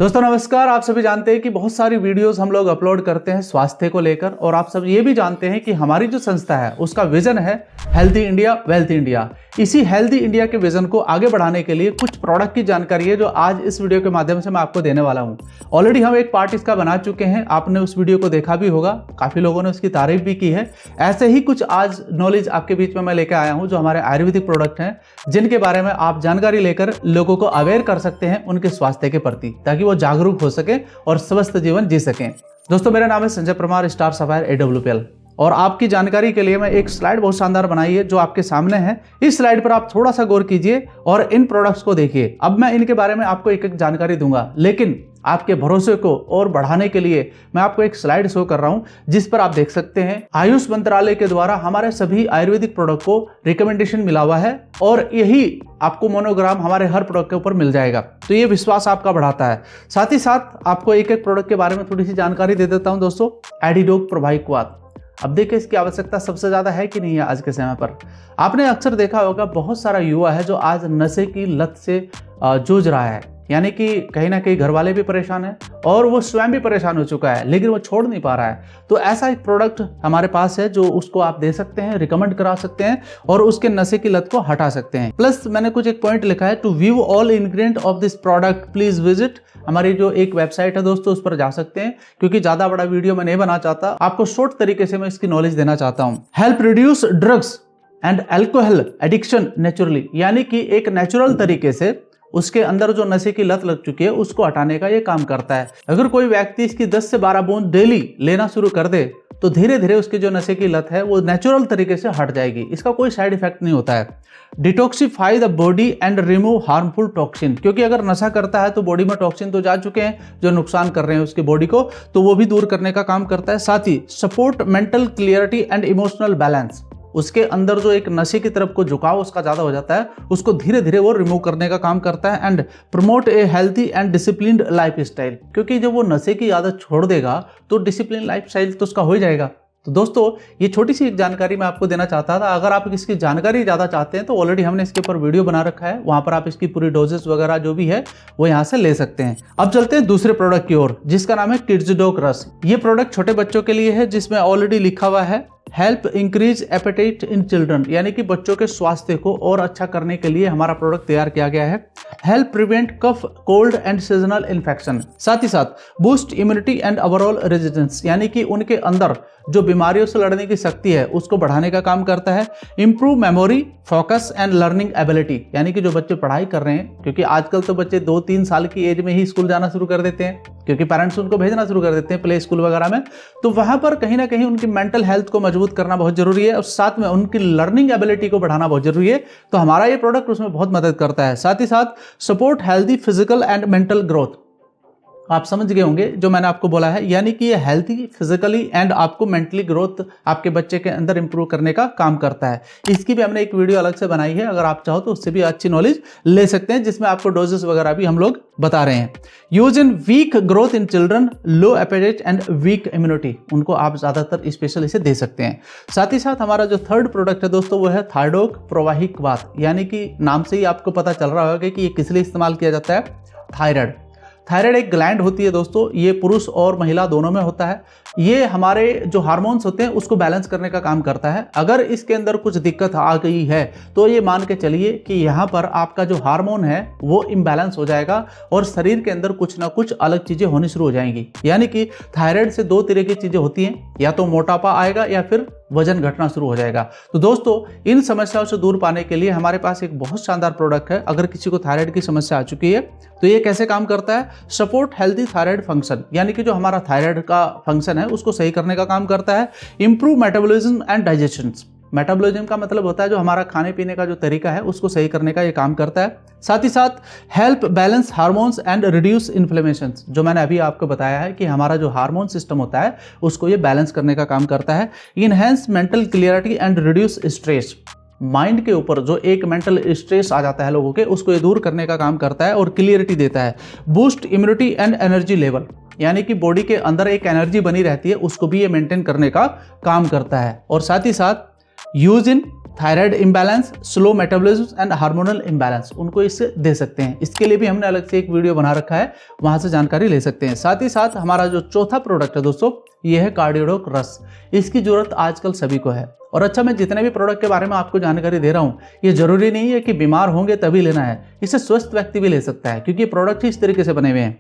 दोस्तों नमस्कार। आप सभी जानते हैं कि बहुत सारी वीडियोस हम लोग अपलोड करते हैं स्वास्थ्य को लेकर, और आप सब ये भी जानते हैं कि हमारी जो संस्था है उसका विजन है हेल्थी इंडिया वेल्थी इंडिया। इसी हेल्थी इंडिया के विजन को आगे बढ़ाने के लिए कुछ प्रोडक्ट की जानकारी है जो आज इस वीडियो के माध्यम से मैं आपको देने वाला हूं। ऑलरेडी हम एक पार्ट इसका बना चुके हैं, आपने उस वीडियो को देखा भी होगा, काफी लोगों ने उसकी तारीफ भी की है। ऐसे ही कुछ आज नॉलेज आपके बीच में मैं लेकर आया हूं जो हमारे आयुर्वेदिक प्रोडक्ट हैं, जिनके बारे में आप जानकारी लेकर लोगों को अवेयर कर सकते हैं उनके स्वास्थ्य के प्रति, ताकि वो जागरूक हो सके और स्वस्थ जीवन जी सकें। दोस्तों मेरा नाम है Sanjay Parmar, star sapphire AWPL, और आपकी जानकारी के लिए मैं एक स्लाइड बहुत शानदार बनाई है जो आपके सामने है। इस स्लाइड पर आप थोड़ा सा गौर कीजिए और इन प्रोडक्ट्स को देखिए। अब मैं इनके बारे में आपको एक एक जानकारी दूंगा, लेकिन आपके भरोसे को और बढ़ाने के लिए मैं आपको एक स्लाइड शो कर रहा हूं जिस पर आप देख सकते हैं आयुष मंत्रालय के द्वारा हमारे सभी आयुर्वेदिक प्रोडक्ट को रिकमेंडेशन मिला हुआ है, और यही आपको मोनोग्राम हमारे हर प्रोडक्ट के ऊपर मिल जाएगा। तो ये विश्वास आपका बढ़ाता है। साथ ही साथ आपको एक एक प्रोडक्ट के बारे में थोड़ी सी जानकारी दे देता हूं दोस्तों। एडिडोक प्रवाहिकवात, अब देखिए इसकी आवश्यकता सबसे ज्यादा है कि नहीं है आज के समय पर। आपने अक्सर देखा होगा बहुत सारा युवा है जो आज नशे की लत से जूझ रहा है, यानी कि कहीं ना कहीं घर वाले भी परेशान हैं और वो स्वयं भी परेशान हो चुका है, लेकिन वो छोड़ नहीं पा रहा है। तो ऐसा एक प्रोडक्ट हमारे पास है जो उसको आप दे सकते हैं, रिकमेंड करा सकते हैं और उसके नशे की लत को हटा सकते हैं। प्लस मैंने कुछ एक पॉइंट लिखा है, to view all ingredient of this product please visit. हमारी जो एक वेबसाइट है दोस्तों, उस पर जा सकते हैं, क्योंकि ज्यादा बड़ा वीडियो मैं नहीं बना चाहता, आपको शॉर्ट तरीके से मैं इसकी नॉलेज देना चाहता हूं। Help reduce drugs and alcohol addiction naturally, यानी कि एक नेचुरल तरीके से उसके अंदर जो नशे की लत लग चुकी है उसको हटाने का ये काम करता है। अगर कोई व्यक्ति इसकी 10 से 12 बूंद डेली लेना शुरू कर दे तो धीरे धीरे उसकी जो नशे की लत है वो नेचुरल तरीके से हट जाएगी। इसका कोई साइड इफेक्ट नहीं होता है। Detoxify the body and remove harmful toxin, क्योंकि अगर नशा करता है तो बॉडी में टॉक्सिन तो जा चुके हैं जो नुकसान कर रहे हैं उसकी बॉडी को, तो वो भी दूर करने का काम करता है। साथ ही support mental clarity and emotional balance, उसके अंदर जो एक नशे की तरफ को झुकाव उसका ज्यादा हो जाता है उसको धीरे धीरे वो रिमूव करने का काम करता है। And promote A healthy and disciplined life style, क्योंकि जब वो नशे की आदत छोड़ देगा तो डिसिप्लिन लाइफ स्टाइल तो उसका हो ही जाएगा। तो दोस्तों ये छोटी सी एक जानकारी मैं आपको देना चाहता था। अगर आप इसकी जानकारी ज़्यादा चाहते हैं तो ऑलरेडी हमने इसके ऊपर वीडियो बना रखा है, वहां पर आप इसकी पूरी डोजेस वगैरह जो भी है वो यहाँ से ले सकते हैं। अब चलते हैं दूसरे प्रोडक्ट की ओर, जिसका नाम है किड्सडोक रस। ये प्रोडक्ट छोटे बच्चों के लिए है, जिसमें ऑलरेडी लिखा हुआ है help increase appetite in children, यानी कि बच्चों के स्वास्थ्य को और अच्छा करने के लिए हमारा प्रोडक्ट तैयार किया गया है। Help prevent cough, cold and seasonal infection, साथ ही साथ boost immunity and overall resistance, यानी कि उनके अंदर जो बीमारियों से लड़ने की शक्ति है उसको बढ़ाने का काम करता है। Improve memory, focus and learning ability, यानी कि जो बच्चे पढ़ाई कर रहे हैं, क्योंकि आजकल तो बच्चे 2-3 साल की एज में ही स्कूल जाना शुरू कर देते हैं, क्योंकि पेरेंट्स उनको भेजना शुरू कर देते हैं प्ले स्कूल वगैरह में, तो वहां पर कहीं ना कहीं उनकी मेंटल हेल्थ को मजबूत करना बहुत जरूरी है और साथ में उनकी लर्निंग एबिलिटी को बढ़ाना बहुत जरूरी है। तो हमारा ये प्रोडक्ट उसमें बहुत मदद करता है। साथ ही साथ support healthy physical and mental growth, आप समझ गए होंगे जो मैंने आपको बोला है, यानी कि ये हेल्थी फिजिकली एंड आपको मेंटली ग्रोथ आपके बच्चे के अंदर इंप्रूव करने का काम करता है। इसकी भी हमने एक वीडियो अलग से बनाई है, अगर आप चाहो तो उससे भी अच्छी नॉलेज ले सकते हैं, जिसमें आपको डोजेस वगैरह भी हम लोग बता रहे हैं। Use in weak growth in children, low appetite and weak immunity, उनको आप ज्यादातर स्पेशल इसे दे सकते हैं। साथ ही साथ हमारा जो थर्ड प्रोडक्ट है दोस्तों वो है थायरोइड प्रवाहिकवात, यानी कि नाम से ही आपको पता चल रहा होगा कि ये किस लिए इस्तेमाल किया जाता है। थायराइड, थायराइड एक ग्लैंड होती है दोस्तों, ये पुरुष और महिला दोनों में होता है। ये हमारे जो हार्मोन्स होते हैं उसको बैलेंस करने का काम करता है। अगर इसके अंदर कुछ दिक्कत आ गई है तो ये मान के चलिए कि यहाँ पर आपका जो हार्मोन है वो इम्बैलेंस हो जाएगा और शरीर के अंदर कुछ ना कुछ अलग चीजें होनी शुरू हो जाएंगी। यानी कि थायराइड से 2 तरह की चीजें होती हैं, या तो मोटापा आएगा या फिर वजन घटना शुरू हो जाएगा। तो दोस्तों इन समस्याओं से दूर पाने के लिए हमारे पास एक बहुत शानदार प्रोडक्ट है। अगर किसी को थायराइड की समस्या आ चुकी है तो ये कैसे काम करता है, सपोर्ट हेल्थी थायराइड फंक्शन, यानी कि जो हमारा थायराइड का फंक्शन है उसको सही करने का काम करता है। Improve metabolism and digestion, metabolism का मतलब होता है जो हमारा खाने पीने का जो तरीका है उसको सही करने का ये काम करता है। साथ ही साथ help balance hormones and reduce inflammation, जो मैंने अभी आपको बताया है कि हमारा जो हार्मोन सिस्टम होता है उसको ये बैलेंस करने का काम करता है। Enhance mental clarity and reduce stress, mind के ऊपर जो एक मेंटल स्ट्रेस आ जाता है लोगों के उसको ये दूर करने का काम करता है और क्लियरिटी देता है। Boost immunity and energy level, यानी कि बॉडी के अंदर एक एनर्जी बनी रहती है उसको भी ये मेंटेन करने का काम करता है। और साथ ही साथ use in thyroid imbalance, slow metabolism and hormonal imbalance, उनको इससे दे सकते हैं। इसके लिए भी हमने अलग से एक वीडियो बना रखा है, वहां से जानकारी ले सकते हैं। साथ ही साथ हमारा जो चौथा प्रोडक्ट है दोस्तों, ये है कार्डियोडोक रस। इसकी जरूरत आजकल सभी को है। और अच्छा, मैं जितने भी प्रोडक्ट के बारे में आपको जानकारी दे रहा हूँ, ये जरूरी नहीं है कि बीमार होंगे तभी लेना है, इसे स्वस्थ व्यक्ति भी ले सकता है, क्योंकि ये प्रोडक्ट ही इस तरीके से बने हुए हैं।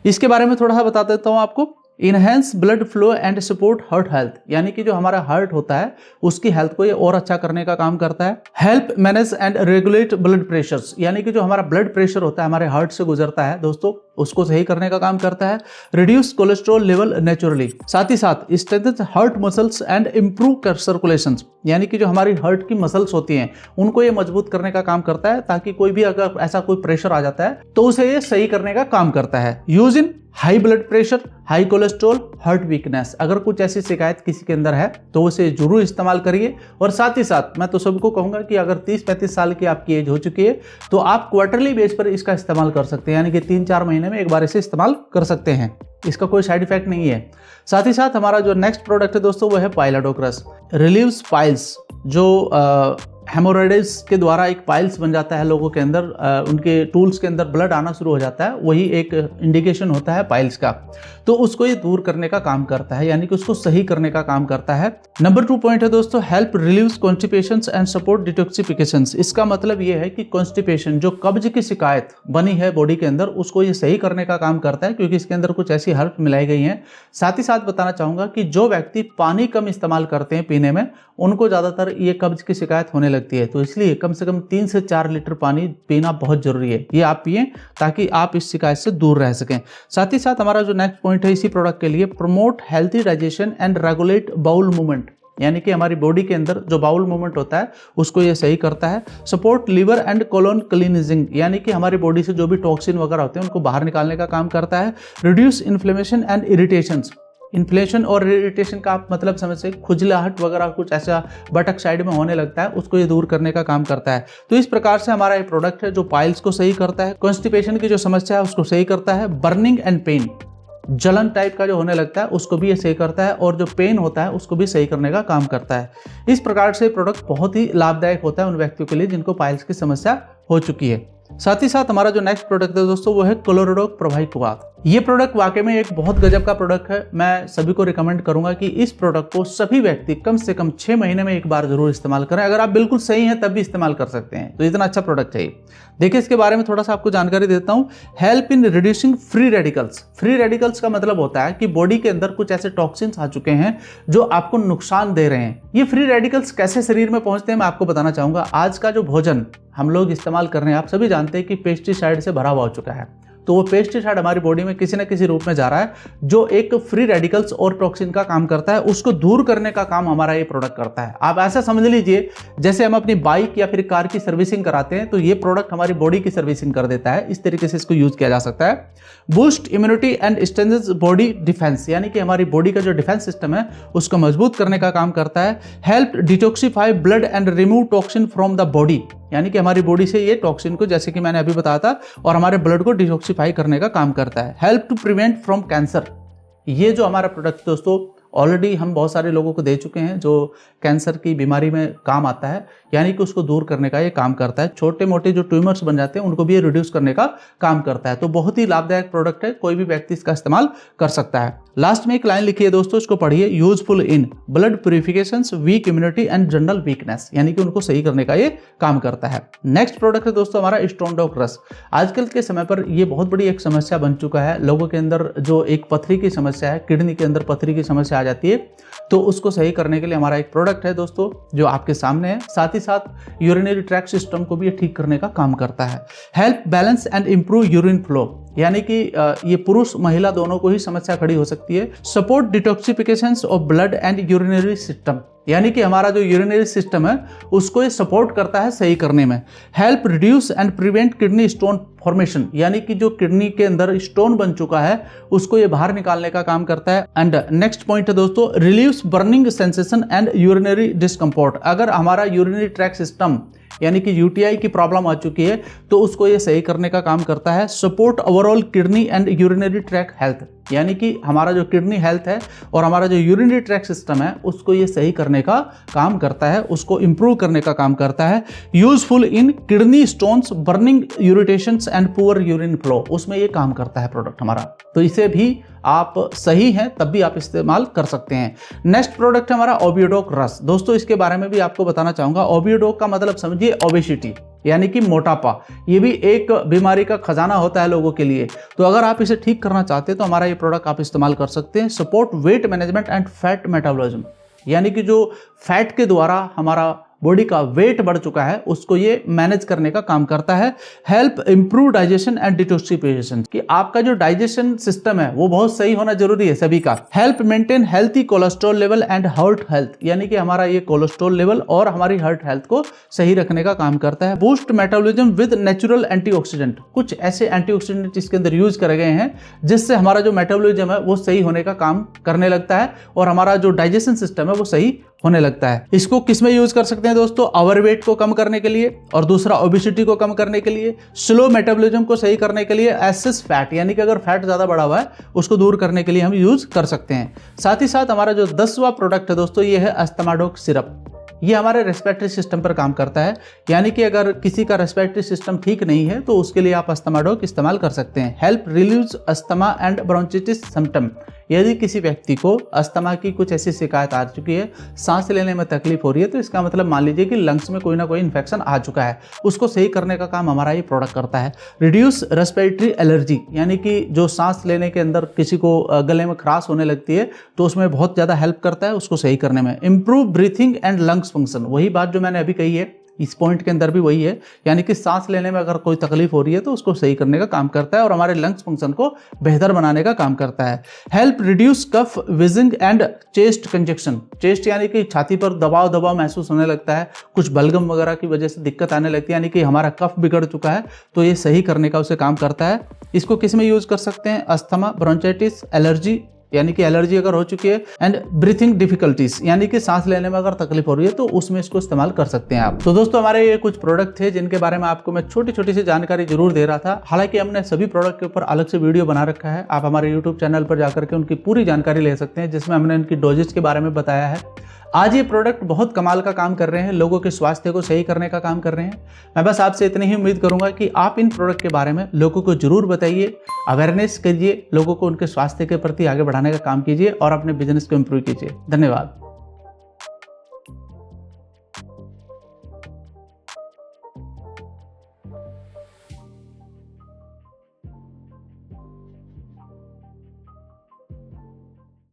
इसके बारे में थोड़ा सा बता देता हूँ आपको। Enhance blood flow and support heart health, यानी कि जो हमारा हार्ट होता है उसकी हेल्थ को ये और अच्छा करने का काम करता है। Help manage and regulate blood pressures, यानी कि जो हमारा ब्लड प्रेशर होता है हमारे हार्ट से गुजरता है दोस्तों, उसको सही करने का काम करता है। रिड्यूस कोलेस्ट्रॉल लेवल नेचुरली, साथ ही साथ strengthen heart muscles and improve circulation, यानी कि जो हमारी हार्ट की मसल्स होती हैं उनको ये मजबूत करने का काम करता है, ताकि कोई भी अगर ऐसा कोई प्रेशर आ जाता है तो उसे ये सही करने का काम करता है। Use in high blood pressure, high cholesterol, heart weakness, अगर कुछ ऐसी शिकायत किसी के अंदर है तो उसे जरूर इस्तेमाल करिए। और साथ ही साथ मैं तो सबको कहूंगा कि अगर 30-35 साल की आपकी एज हो चुकी है तो आप क्वार्टरली बेस पर इसका इस्तेमाल कर सकते हैं, यानी कि 3-4 महीने में एक बार इसे इस्तेमाल कर सकते हैं। इसका कोई साइड इफेक्ट नहीं है। साथ ही साथ हमारा जो नेक्स्ट प्रोडक्ट है दोस्तों, वो है पाइलोडोक रस। रिलीव्स पाइल्स, जो हेमोरेडिस के द्वारा एक पाइल्स बन जाता है लोगों के अंदर, उनके टूल्स के अंदर ब्लड आना शुरू हो जाता है, वही एक इंडिकेशन होता है पाइल्स का, तो उसको ये दूर करने का काम करता है, यानी कि उसको सही करने का काम करता है। नंबर 2 पॉइंट है दोस्तों, हेल्प रिलीव्स कॉन्स्टिपेशंस एंड सपोर्ट डिटॉक्सिफिकेशंस। इसका मतलब ये है कि कॉन्स्टिपेशन, जो कब्ज की शिकायत बनी है बॉडी के अंदर, उसको ये सही करने का काम करता है, क्योंकि इसके अंदर कुछ ऐसी हर्ब मिलाई गई हैं। साथ ही साथ बताना चाहूंगा कि जो व्यक्ति पानी कम इस्तेमाल करते हैं पीने में, उनको ज्यादातर ये कब्ज की शिकायत होने लगती है, तो इसलिए कम से कम 3 से 4 लीटर पानी पीना बहुत जरूरी है। ये आप पिए ताकि आप इस शिकायत से दूर रह सकें। साथ ही साथ हमारा जो नेक्स्ट पॉइंट है इसी प्रोडक्ट के लिए, promote healthy digestion and regulate bowel movement, यानी कि हमारी बॉडी के अंदर जो बाउल मूवमेंट होता है उसको ये सही करता है। सपोर्ट लिवर एंड कोलोन क्लीनिजिंग, यानी कि हमारी बॉडी से जो भी टॉक्सिन वगैरह होते हैं उनको बाहर निकालने का काम करता है। Reduce inflammation and irritations, inflation और इरिटेशन का आप मतलब समझ से, खुजलाहट वगैरह कुछ ऐसा बटक साइड में होने लगता है, उसको ये दूर करने का काम करता है। तो इस प्रकार से हमारा ये प्रोडक्ट है जो पाइल्स को सही करता है, कॉन्स्टिपेशन की जो समस्या है उसको सही करता है, बर्निंग एंड पेन, जलन टाइप का जो होने लगता है उसको भी ये सही करता है, और जो पेन होता है उसको भी सही करने का काम करता है। इस प्रकार से प्रोडक्ट बहुत ही लाभदायक होता है उन व्यक्तियों के लिए जिनको पाइल्स की समस्या हो चुकी है। साथ ही साथ हमारा जो नेक्स्ट प्रोडक्ट है दोस्तों, वो है क्लोरोडोक प्रभावी क्वाथ। ये प्रोडक्ट वाकई में एक बहुत गजब का प्रोडक्ट है। मैं सभी को रिकमेंड करूंगा कि इस प्रोडक्ट को सभी व्यक्ति कम से कम 6 महीने में एक बार जरूर इस्तेमाल करें। अगर आप बिल्कुल सही हैं तब भी इस्तेमाल कर सकते हैं, तो इतना अच्छा प्रोडक्ट है। देखिए इसके बारे में थोड़ा सा आपको जानकारी देता हूं। Help in reducing free radicals. Free radicals का मतलब होता है कि बॉडी के अंदर कुछ ऐसे टॉक्सिन्स आ चुके हैं जो आपको नुकसान दे रहे हैं। ये फ्री रेडिकल्स कैसे शरीर में पहुंचते हैं मैं आपको बताना चाहूंगा। आज का जो भोजन हम लोग इस्तेमाल कर रहे हैं, आप सभी जानते हैं कि पेस्टिसाइड से भरा हुआ हो चुका है, तो वो पेस्टिसाइड हमारी बॉडी में किसी न किसी रूप में जा रहा है, जो एक फ्री रेडिकल्स और टॉक्सिन का काम करता है, उसको दूर करने का काम हमारा ये प्रोडक्ट करता है। आप ऐसा समझ लीजिए जैसे हम अपनी बाइक या फिर कार की सर्विसिंग कराते हैं, तो ये प्रोडक्ट हमारी बॉडी की सर्विसिंग कर देता है। इस तरीके से इसको यूज किया जा सकता है। Boost immunity and strengthens body defence, यानी कि हमारी बॉडी का जो डिफेंस सिस्टम है उसको मजबूत करने का काम करता है। Help detoxify blood and remove toxin from the body, यानी कि हमारी बॉडी से ये टॉक्सिन को, जैसे कि मैंने अभी बताया था, और हमारे ब्लड को डिटॉक्सिफाई करने का काम करता है। Help to prevent from cancer. ये जो हमारा प्रोडक्ट दोस्तों ऑलरेडी हम बहुत सारे लोगों को दे चुके हैं, जो कैंसर की बीमारी में काम आता है, यानी कि उसको दूर करने का ये काम करता है। छोटे मोटे जो ट्यूमर्स बन जाते हैं उनको भी ये रिड्यूस करने का काम करता है। तो बहुत ही लाभदायक प्रोडक्ट है, कोई भी व्यक्ति इसका इस्तेमाल कर सकता है। लास्ट में एक लाइन लिखी है दोस्तों, इसको पढ़िए। Useful in blood purification, weak immunity and general weakness, यानी कि उनको सही करने का ये काम करता है। नेक्स्ट प्रोडक्ट है दोस्तों हमारा स्टोनडॉक रस। आजकल के समय पर ये बहुत बड़ी एक समस्या बन चुका है लोगों के अंदर, जो एक पथरी की समस्या है, किडनी के अंदर पथरी की समस्या आ जाती है, तो उसको सही करने के लिए हमारा एक प्रोडक्ट है दोस्तों जो आपके सामने है। साथ ही साथ यूरिनरी ट्रैक्ट सिस्टम को भी ठीक करने का काम करता है। Help balance and improve urine flow, यानी कि ये पुरुष महिला दोनों को ही समस्या खड़ी हो सकती है। Support detoxification of blood and urinary system, यानी कि हमारा जो यूरिनरी सिस्टम है उसको ये सपोर्ट करता है सही करने में। Help reduce and prevent kidney stone formation, यानी कि जो किडनी के अंदर स्टोन बन चुका है उसको ये बाहर निकालने का काम करता है। एंड नेक्स्ट पॉइंट है दोस्तों, relieves burning sensation and urinary discomfort. अगर हमारा यूरिनरी ट्रैक्ट सिस्टम यानी कि यूटीआई की प्रॉब्लम आ चुकी है तो उसको ये सही करने का काम करता है। Support overall kidney and urinary track health, यानी कि हमारा जो किडनी हेल्थ है और हमारा जो यूरिनरी ट्रैक सिस्टम है उसको ये सही करने का काम करता है, उसको इंप्रूव करने का काम करता है। Useful in kidney stones, burning irritations and poor urine flow, उसमें ये काम करता है प्रोडक्ट हमारा। तो इसे भी आप सही हैं तब भी आप इस्तेमाल कर सकते हैं। नेक्स्ट प्रोडक्ट है हमारा ओबियोडोक रस। दोस्तों इसके बारे में भी आपको बताना चाहूंगा। ओबियोडोक का मतलब समझिए ओबेसिटी, यानी कि मोटापा। ये भी एक बीमारी का खजाना होता है लोगों के लिए। तो अगर आप इसे ठीक करना चाहते हैं तो हमारा ये प्रोडक्ट आप इस्तेमाल कर सकते हैं। Support weight management and fat metabolism, यानी कि जो फैट के द्वारा हमारा बॉडी का वेट बढ़ चुका है उसको ये मैनेज करने का काम करता है। Help improve digestion and detoxification, कि आपका जो डाइजेशन सिस्टम है वो बहुत सही होना जरूरी है सभी का। Help maintain healthy cholesterol level and heart health, यानी कि हमारा ये कोलेस्ट्रॉल लेवल और हमारी हार्ट हेल्थ को सही रखने का काम करता है। Boost metabolism with natural antioxidant, कुछ ऐसे एंटीऑक्सीडेंट इसके अंदर यूज करे गए हैं जिससे हमारा जो मेटाबॉलिज्म है वो सही होने का काम करने लगता है और हमारा जो डाइजेशन सिस्टम है वो सही होने लगता है। इसको किस में यूज कर सकते हैं दोस्तों? ओवरवेट को कम करने के लिए, और दूसरा ओबेसिटी को कम करने के लिए, स्लो मेटाबॉलिज्म को सही करने के लिए, एक्सेस फैट, यानी कि अगर फैट ज्यादा बढ़ा हुआ है उसको दूर करने के लिए हम यूज कर सकते हैं। साथ ही साथ हमारा जो 10वां प्रोडक्ट है दोस्तों ये है अस्थमाडोक सिरप। ये हमारे रेस्पिरेटरी सिस्टम पर काम करता है, यानी कि अगर किसी का रेस्पिरेटरी सिस्टम ठीक नहीं है तो उसके लिए आप अस्थमाडोक इस्तेमाल कर सकते हैं। Help relieves asthma and bronchitis symptom, यदि किसी व्यक्ति को अस्थमा की कुछ ऐसी शिकायत आ चुकी है, सांस लेने में तकलीफ हो रही है, तो इसका मतलब मान लीजिए कि लंग्स में कोई ना कोई इन्फेक्शन आ चुका है, उसको सही करने का काम हमारा ये प्रोडक्ट करता है। रिड्यूस रेस्पिरेटरी एलर्जी, यानी कि जो सांस लेने के अंदर किसी को गले में खराश होने लगती है तो उसमें बहुत ज़्यादा हेल्प करता है उसको सही करने में। Improve breathing and lungs function, वही बात जो मैंने अभी कही है इस पॉइंट के अंदर भी वही है, यानी कि सांस लेने में अगर कोई तकलीफ हो रही है तो उसको सही करने का काम करता है और हमारे लंग्स फंक्शन को बेहतर बनाने का काम करता है। Help reduce cough wheezing and chest congestion, chest यानी कि छाती पर दबाव महसूस होने लगता है, कुछ बलगम वगैरह की वजह से दिक्कत आने लगती है, यानी कि हमारा कफ बिगड़ चुका है तो ये सही करने का उसे काम करता है। इसको किस में यूज कर सकते हैं? अस्थमा, ब्रोंचाइटिस, एलर्जी, यानी कि एलर्जी अगर हो चुकी है, एंड ब्रीथिंग डिफिकल्टीज, यानी कि सांस लेने में अगर तकलीफ हो रही है तो उसमें इसको इस्तेमाल कर सकते हैं आप। तो दोस्तों हमारे ये कुछ प्रोडक्ट थे जिनके बारे में आपको मैं छोटी छोटी सी जानकारी जरूर दे रहा था। हालांकि हमने सभी प्रोडक्ट के ऊपर अलग से वीडियो बना रखा है, आप हमारे यूट्यूब चैनल पर जाकर के उनकी पूरी जानकारी ले सकते हैं जिसमें हमने उनकी डोजेज के बारे में बताया है। आज ये प्रोडक्ट बहुत कमाल का काम कर रहे हैं, लोगों के स्वास्थ्य को सही करने का काम कर रहे हैं। मैं बस आपसे इतनी ही उम्मीद करूंगा कि आप इन प्रोडक्ट के बारे में लोगों को जरूर बताइए, अवेयरनेस करिए, लोगों को उनके स्वास्थ्य के प्रति आगे बढ़ाने का काम कीजिए और अपने बिजनेस को इंप्रूव कीजिए। धन्यवाद।